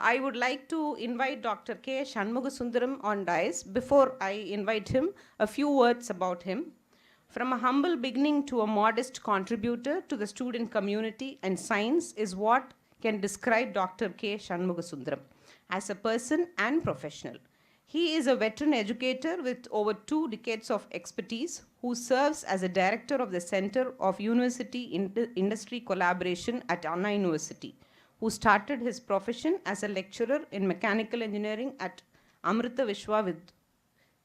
I would like to invite Dr. K. Shanmugasundaram on dais. Before I invite him, a few words about him. From a humble beginning to a modest contributor to the student community and science is what can describe Dr. K. Shanmugasundaram as a person and professional. He is a veteran educator with over 2 decades of expertise who serves as a director of the Center of University Industry Collaboration at Anna University, who started his profession as a lecturer in mechanical engineering at Amrita Vishwa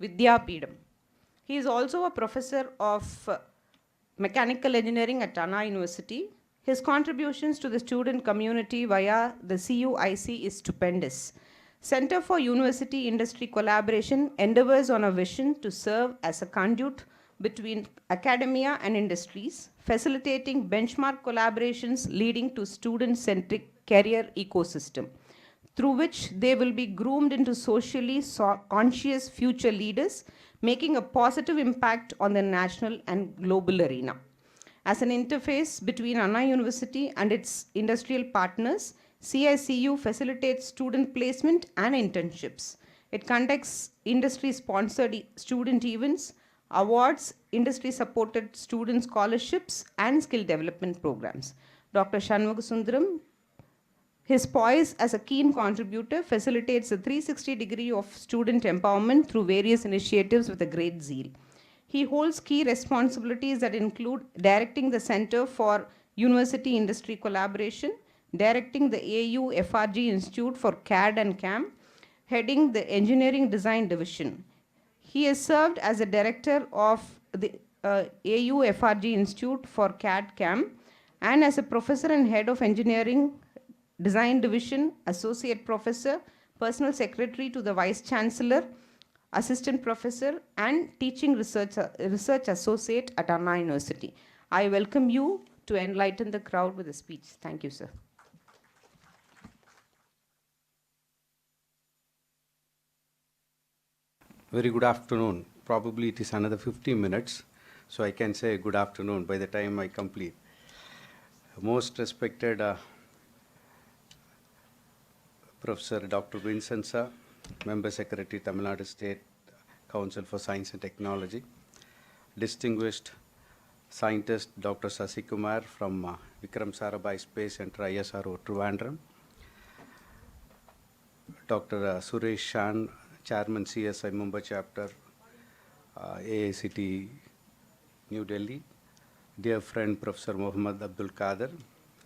Vidyapeetham. He is also a professor of mechanical engineering at Anna University. His contributions to the student community via the CUIC is stupendous. Center for University Industry Collaboration endeavors on a vision to serve as a conduit between academia and industries, facilitating benchmark collaborations leading to student-centric career ecosystem, through which they will be groomed into socially conscious future leaders, making a positive impact on the national and global arena. As an interface between Anna University and its industrial partners, CICU facilitates student placement and internships. It conducts industry-sponsored student events, awards, industry-supported student scholarships, and skill development programs. Dr. Shanmugasundaram, his poise as a keen contributor facilitates a 360 degree of student empowerment through various initiatives with a great zeal. He holds key responsibilities that include directing the Center for University Industry Collaboration, directing the AU FRG Institute for CAD and CAM, heading the Engineering Design Division. He has served as a director of the AU FRG Institute for CAD CAM and as a professor and head of Engineering Design Division, Associate Professor, Personal Secretary to the Vice Chancellor, Assistant Professor, and Teaching Research Associate at Anna University. I welcome you to enlighten the crowd with a speech. Thank you, sir. Very good afternoon. Probably it is another 50 minutes, so I can say good afternoon by the time I complete. Most respected Professor Dr. Vincent Sir, Member Secretary, Tamil Nadu State Council for Science and Technology, distinguished scientist Dr. Sasi Kumar from Vikram Sarabhai Space Center, ISRO, Trivandrum, Dr. Suresh Shan, Chairman CSI Mumbai Chapter, AICT New Delhi, dear friend Professor Muhammad Abdul Qadir,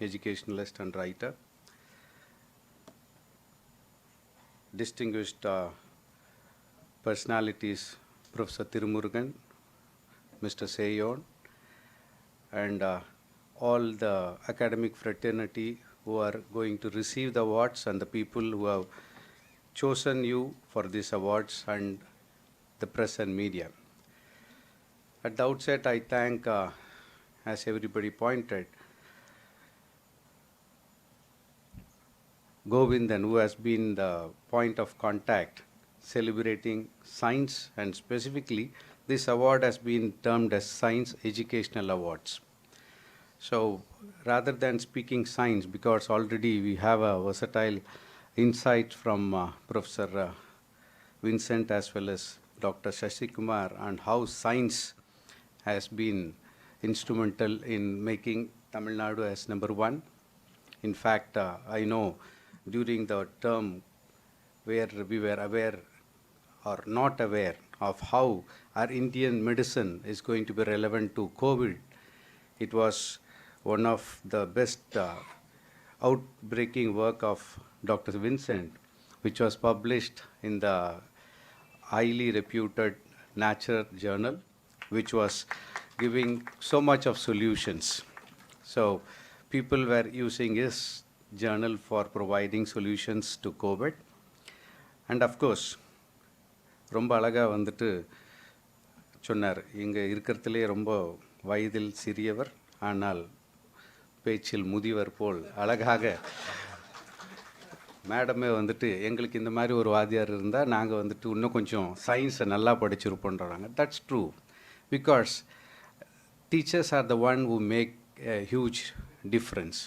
educationalist and writer, distinguished personalities Professor Tirumurugan, Mr. Seyon, and all the academic fraternity who are going to receive the awards and the people who have chosen you for these awards and the press and media. At the outset, I thank, as everybody pointed, Govindan, who has been the point of contact celebrating science, and specifically this award has been termed as Science Educational Awards. So rather than speaking science, because already we have a versatile insight from Professor Vincent as well as Dr. Shashi Kumar on how science has been instrumental in making Tamil Nadu as number one. In fact, I know during the term where we were aware or not aware of how our Indian medicine is going to be relevant to COVID, it was one of the best outbreaking work of Dr. Vincent, which was published in the highly reputed Nature journal, which was giving so much of solutions. So people were using his journal for providing solutions to COVID. And of course, ரொம்ப அழகாக வந்துட்டு சொன்னார், இங்கே இருக்கிறதுலே ரொம்ப வயதில் சிறியவர் ஆனால் பேச்சில் முதியவர் போல் அழகாக மேடமே வந்துட்டு எங்களுக்கு இந்த மாதிரி ஒரு வாத்தியார் இருந்தால் நாங்கள் வந்துட்டு இன்னும் கொஞ்சம் சயின்ஸை நல்லா படிச்சிருப்போன்றாங்க. That's true, because teachers are the one who make a huge difference.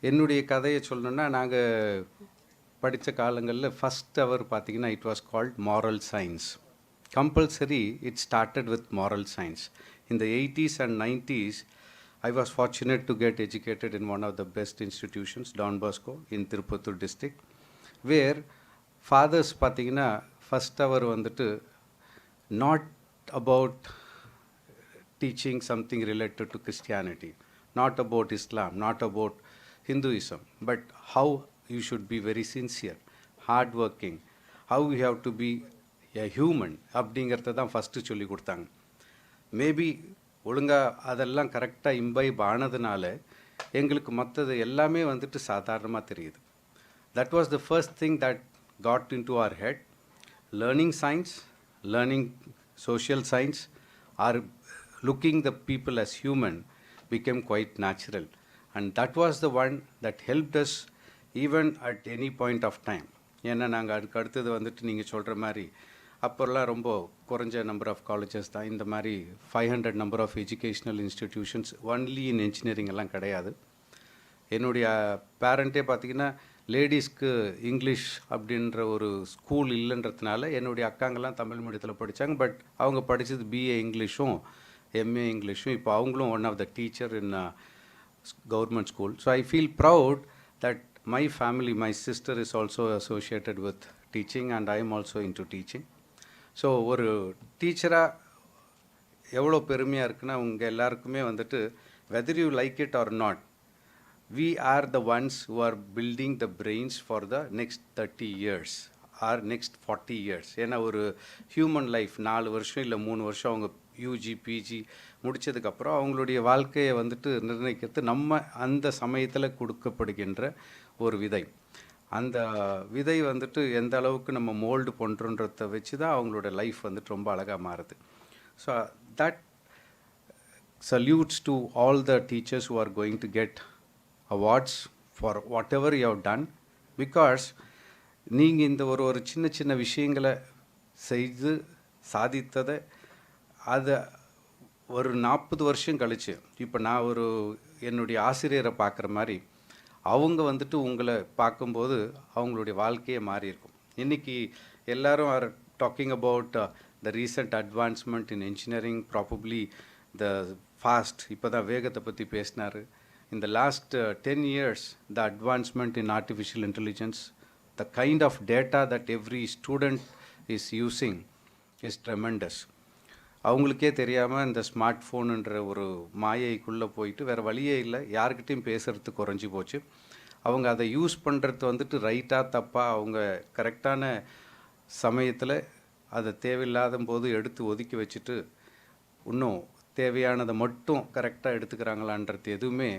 என்னுடைய கதையை சொல்லணுன்னா, நாங்கள் படித்த காலங்களில் ஃபஸ்ட் அவர் பார்த்தீங்கன்னா it was called moral science. Compulsory it started with moral science. In the 80s and 90s, I was fortunate to get educated in one of the best institutions, Don Bosco, in Tirupattur district, where fathers பார்த்தீங்கன்னா first அவர் வந்துட்டு not about teaching something related to Christianity, not about Islam, not about Hinduism, but how you should be very sincere, hardworking, how you have to be a human அப்படிங்கிறத தான் first சொல்லி கொடுத்தாங்க. Maybe ஒழுங்காக அதெல்லாம் கரெக்டாக imbibe ஆனதுனால எங்களுக்கு மற்றது எல்லாமே வந்துட்டு சாதாரணமாக தெரியுது. That was the first thing that got into our head. Learning science, learning social science, or looking the people as human became quite natural, and that was the one that helped us even at any point of time. ஏன்னா நாங்கள் அதுக்கு அடுத்தது வந்துட்டு நீங்கள் சொல்கிற மாதிரி அப்போல்லாம் ரொம்ப குறைஞ்ச நம்பர் ஆஃப் காலேஜஸ் தான். இந்த மாதிரி 500 number of educational institutions only in engineering எல்லாம் கிடையாது. என்னுடைய பேரண்ட்டே பார்த்திங்கன்னா லேடிஸ்க்கு இங்கிலீஷ் அப்படின்ற ஒரு ஸ்கூல் இல்லைன்றதுனால என்னுடைய அக்காங்கெல்லாம் தமிழ் மீடியத்தில் படித்தாங்க. பட் அவங்க படித்தது பிஏ இங்கிலீஷும் எம்ஏ இங்கிலீஷும். இப்போ அவங்களும் one of the teacher in government school. So I feel proud that my family, my sister is also associated with teaching and I am also into teaching. ஸோ ஒரு டீச்சராக எவ்வளோ பெருமையாக இருக்குன்னா உங்கள் எல்லாருக்குமே வந்துட்டு whether you like it or not, we are the ones who are building the brains for the next 30 years or next 40 years. ஏன்னா ஒரு ஹியூமன் லைஃப் 4 வருஷம் இல்லை 3 வருஷம் அவங்க யூஜி பிஜி முடித்ததுக்கப்புறம் அவங்களுடைய வாழ்க்கையை வந்துட்டு நிர்ணயிக்கிறது நம்ம அந்த சமயத்தில் கொடுக்கப்படுகின்ற ஒரு விதை. அந்த விதை வந்துட்டு எந்த அளவுக்கு நம்ம மோல்டு பண்ணுறோன்றதை வச்சு தான் அவங்களோட லைஃப் வந்துட்டு ரொம்ப அழகாக மாறுது. So that salutes to all the teachers who are going to get awards for whatever you have done, because நீங்கள் இந்த ஒரு சின்ன சின்ன விஷயங்களை செய்து சாதித்ததை அதை ஒரு 40 வருஷம் கழிச்சு இப்போ நான் ஒரு என்னுடைய ஆசிரியரை பார்க்குற மாதிரி அவங்க வந்துட்டு உங்களை பார்க்கும்போது அவங்களுடைய வாழ்க்கையே மாறி இருக்கும். இன்றைக்கி எல்லாரும் are talking about the recent advancement in engineering, probably the fast, இப்போ தான் வேகத்தை பற்றி பேசினார். In the last 10 years, the advancement in artificial intelligence, the kind of data that every student is using is tremendous. அவங்களுக்கே தெரியாமல் இந்த smart ஃபோனுன்ற ஒரு மாயைக்குள்ளே போயிட்டு வேறு வழியே இல்லை, யார்கிட்டையும் பேசுகிறது குறைஞ்சி போச்சு. அவங்க அதை யூஸ் பண்ணுறது வந்துட்டு ரைட்டாக தப்பாக அவங்க கரெக்டான சமயத்தில் அதை தேவையில்லாத போது எடுத்து ஒதுக்கி வச்சுட்டு இன்னும் தேவையானதை மட்டும் கரெக்டாக எடுத்துக்கிறாங்களான்றது எதுவுமே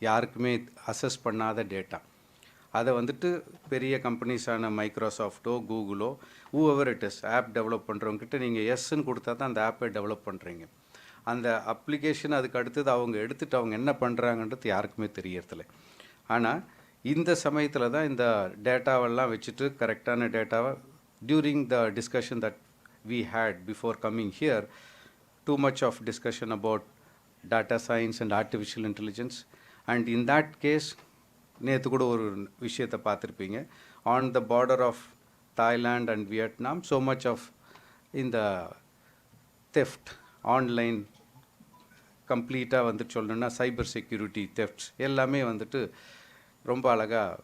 யாருக்குமே அசஸ் பண்ணாத டேட்டா. அதை வந்துட்டு பெரிய கம்பெனிஸான மைக்ரோசாஃப்டோ கூகுளோ whoever it is app develop பண்ணுறவங்ககிட்ட நீங்கள் எஸ்ன்னு கொடுத்தா தான் அந்த ஆப்பை டெவலப் பண்ணுறீங்க. அந்த அப்ளிகேஷன் அதுக்கு அடுத்தது அவங்க எடுத்துகிட்டு அவங்க என்ன பண்ணுறாங்கன்றது யாருக்குமே தெரியறதில்ல. ஆனால் இந்த சமயத்தில் தான் இந்த டேட்டாவெல்லாம் வச்சுட்டு கரெக்டான டேட்டாவை during the discussion that we had before coming here, too much of discussion about data science and artificial intelligence. And in that case, நேற்று கூட ஒரு விஷயத்தை பார்த்துருப்பீங்க, on the border of Thailand and Vietnam, so much of in the theft, online கம்ப்ளீட்டாக வந்துட்டு சொல்லணுன்னா cyber security தெஃப்ட்ஸ் எல்லாமே வந்துட்டு ரொம்ப அழகாக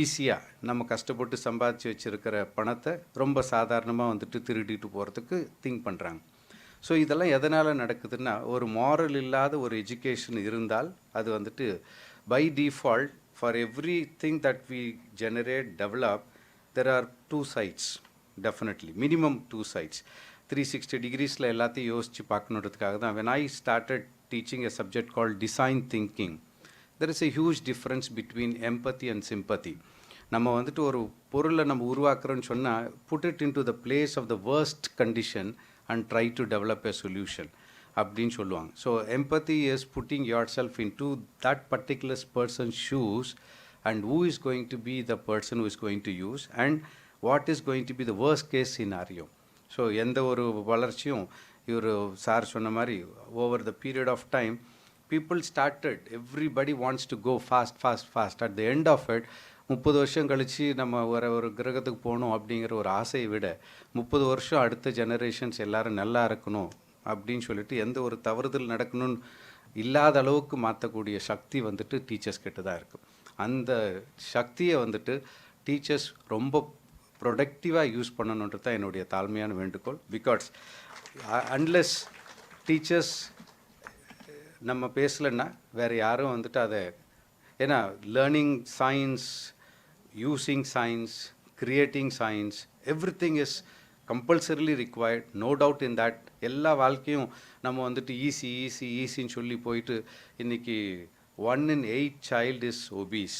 ஈஸியாக நம்ம கஷ்டப்பட்டு சம்பாதிச்சு வச்சுருக்கிற பணத்தை ரொம்ப சாதாரணமாக வந்துட்டு திருடிட்டு போகிறதுக்கு திங்க் பண்ணுறாங்க. ஸோ இதெல்லாம் எதனால் நடக்குதுன்னா ஒரு மாரல் இல்லாத ஒரு எஜுகேஷன் இருந்தால் அது வந்துட்டு by default for everything that we generate develop there are 2 sides, definitely minimum 2 sides. 360 degreesல எல்லாத்தையும் யோசித்து பார்க்கணுன்றதுக்காக தான் when I started teaching a subject called design thinking, there is a huge difference between empathy and sympathy. நம்ம வந்துட்டு ஒரு பொருளை நம்ம உருவாக்குறோன்னு சொன்னால் put it into the place of the worst condition and try to develop a solution அப்படின்னு சொல்லுவாங்க. So empathy is putting yourself into that particular person's shoes and who is going to be the person who is going to use and what is going to be the worst case scenario. So எந்த ஒரு வளர்ச்சியும் இவர் sir சொன்ன மாதிரி over the period of time people started, everybody wants to go fast. At the end of it, 30 வருஷம் கழித்து நம்ம ஒரு கிரகத்துக்கு போகணும் அப்படிங்கிற ஒரு ஆசையை விட 30 வருஷம் அடுத்த ஜெனரேஷன்ஸ் எல்லாரும் நல்லா இருக்கணும் அப்படின்னு சொல்லிட்டு எந்த ஒரு தவறுதல் நடக்கணும்னு இல்லாத அளவுக்கு மாற்றக்கூடிய சக்தி வந்துட்டு டீச்சர்ஸ் கிட்ட தான் இருக்குது. அந்த சக்தியை வந்துட்டு டீச்சர்ஸ் ரொம்ப ப்ரொடக்டிவாக யூஸ் பண்ணணுன்றது தான் என்னுடைய தாழ்மையான வேண்டுகோள். பிகாஸ் அன்லெஸ் டீச்சர்ஸ் நம்ம பேசலைன்னா வேறு யாரும் வந்துட்டு அதை, ஏன்னா learning science, using science, creating science, everything is compulsorily required, no doubt in that. எல்லா வாழ்க்கையும் நம்ம வந்துட்டு ஈஸின்னு சொல்லி போயிட்டு இன்றைக்கி 1 in 8 child is obese,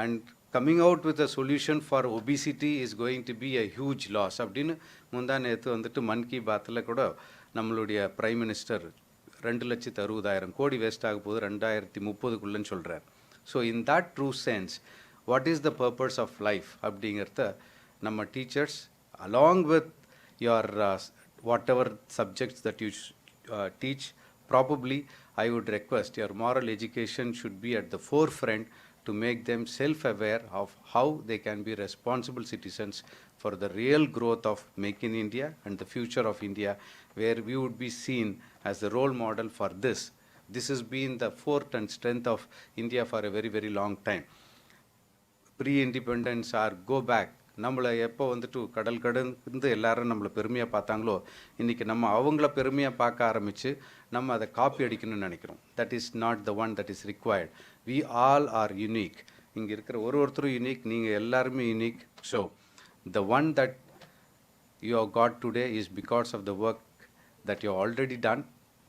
and coming out with a solution for obesity is going to be a huge loss அப்படின்னு முந்தா நேற்று வந்துட்டு மன் கி பாத்தில் கூட நம்மளுடைய பிரைம் மினிஸ்டர் 2,60,000 கோடி வேஸ்ட் ஆக போகுது 2030க்குள்ளன்னு சொல்கிறார். So in that true sense what is the purpose of life அப்படிங்கிறத நம்ம teachers along with your whatever subjects that you teach, probably I would request your moral education should be at the forefront to make them self-aware of how they can be responsible citizens for the real growth of Make in India and the future of India, where we would be seen as the role model for this. This has been the fort and strength of India for a very, very long time. Pre-independence or go back, நம்மளை எப்போ வந்துட்டு கடந்து எல்லாரும் நம்மளை பெருமையாக பார்த்தாங்களோ, இன்றைக்கி நம்ம அவங்கள பெருமையாக பார்க்க ஆரம்பித்து நம்ம அதை காப்பி அடிக்கணும்னு நினைக்கிறோம். That is not the one that is required. We all are unique. இங்கே இருக்கிற ஒருத்தரும் யூனிக், நீங்கள் எல்லாருமே unique. So the one that you have got today is because of the work that you already done,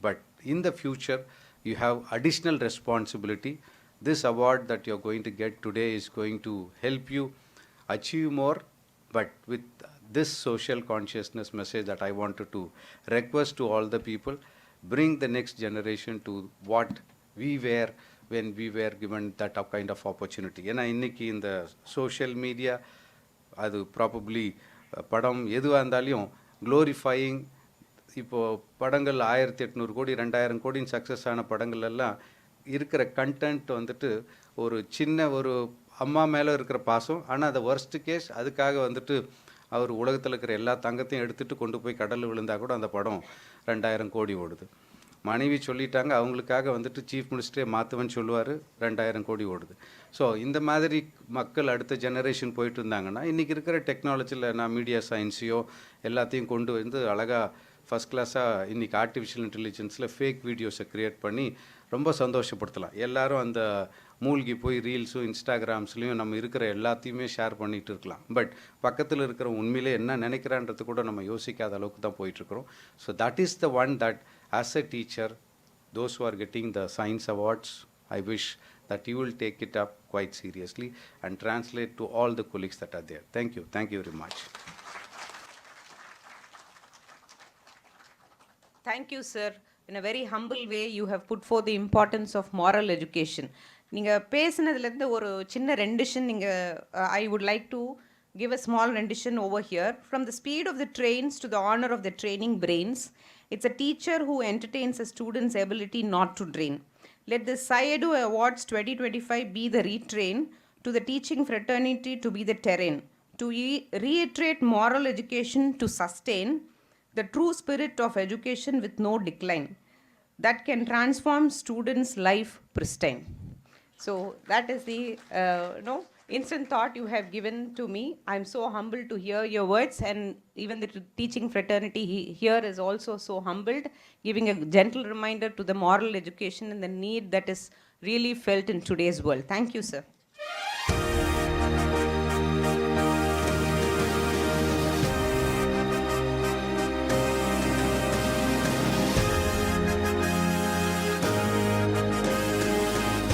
but in the future you have additional responsibility. This award that you are going to get today is going to help you achieve more, but with this social consciousness message that I wanted to request to all the people, bring the next generation to what we were when we were given that kind of opportunity. ஏன்னா இன்றைக்கி இந்த social media அது probably படம் எதுவாக இருந்தாலையும் glorifying, இப்போது படங்கள் 1800 கோடி 2000 கோடின்னு சக்ஸஸ் ஆன படங்கள் எல்லாம் இருக்கிற கண்டென்ட் வந்துட்டு ஒரு சின்ன ஒரு அம்மா மேலே இருக்கிற பாசம், ஆனால் அது வர்ஸ்ட் கேஸ். அதுக்காக வந்துட்டு அவர் உலகத்தில் இருக்கிற எல்லா தங்கத்தையும் எடுத்துகிட்டு கொண்டு போய் கடலில் விழுந்தால் கூட அந்த படம் 2000 கோடி ஓடுது. மனைவி சொல்லிட்டாங்க, அவங்களுக்காக வந்துட்டு சீஃப் மினிஸ்டரே மாற்றுவேன்னு சொல்லுவார், 2000 கோடி ஓடுது. ஸோ இந்த மாதிரி மக்கள் அடுத்த ஜெனரேஷன் போயிட்டு இருந்தாங்கன்னா இன்றைக்கி இருக்கிற டெக்னாலஜியில் நான் மீடியா சயின்ஸையோ எல்லாத்தையும் கொண்டு வந்து அழகாக ஃபஸ்ட் கிளாஸாக இன்றைக்கி ஆர்டிஃபிஷியல் இன்டெலிஜென்ஸில் ஃபேக் வீடியோஸை க்ரியேட் பண்ணி ரொம்ப சந்தோஷப்படுத்தலாம். எல்லாரும் அந்த மூழ்கி போய் ரீல்ஸும் இன்ஸ்டாகிராம்ஸ்லையும் நம்ம இருக்கிற எல்லாத்தையுமே ஷேர் பண்ணிகிட்டு இருக்கலாம். பட் பக்கத்தில் இருக்கிற உண்மையிலே என்ன நினைக்கிறான்றது கூட நம்ம யோசிக்காத அளவுக்கு தான் போயிட்டுருக்குறோம். So that is the one that as a teacher, those who are getting the science awards, I wish that you will take it up quite seriously and translate to all the colleagues that are there. Thank you very much. Thank you, sir. In a very humble way, you have put forth the importance of moral education. நீங்கள் பேசினதுலேருந்து ஒரு சின்ன rendition I would like to give a small rendition over here. From the speed of the trains to the honor of the training brains, it's a teacher who entertains a student's ability not to drain. Let the SciEdu Awards 2025 be the retrain to the teaching fraternity to be the terrain, to reiterate moral education to sustain the true spirit of education with no decline that can transform students' life pristine. So that is the instant thought you have given to me. I'm so humbled to hear your words, and even the teaching fraternity here is also so humbled, giving a gentle reminder to the moral education and the need that is really felt in today's world. Thank you, sir.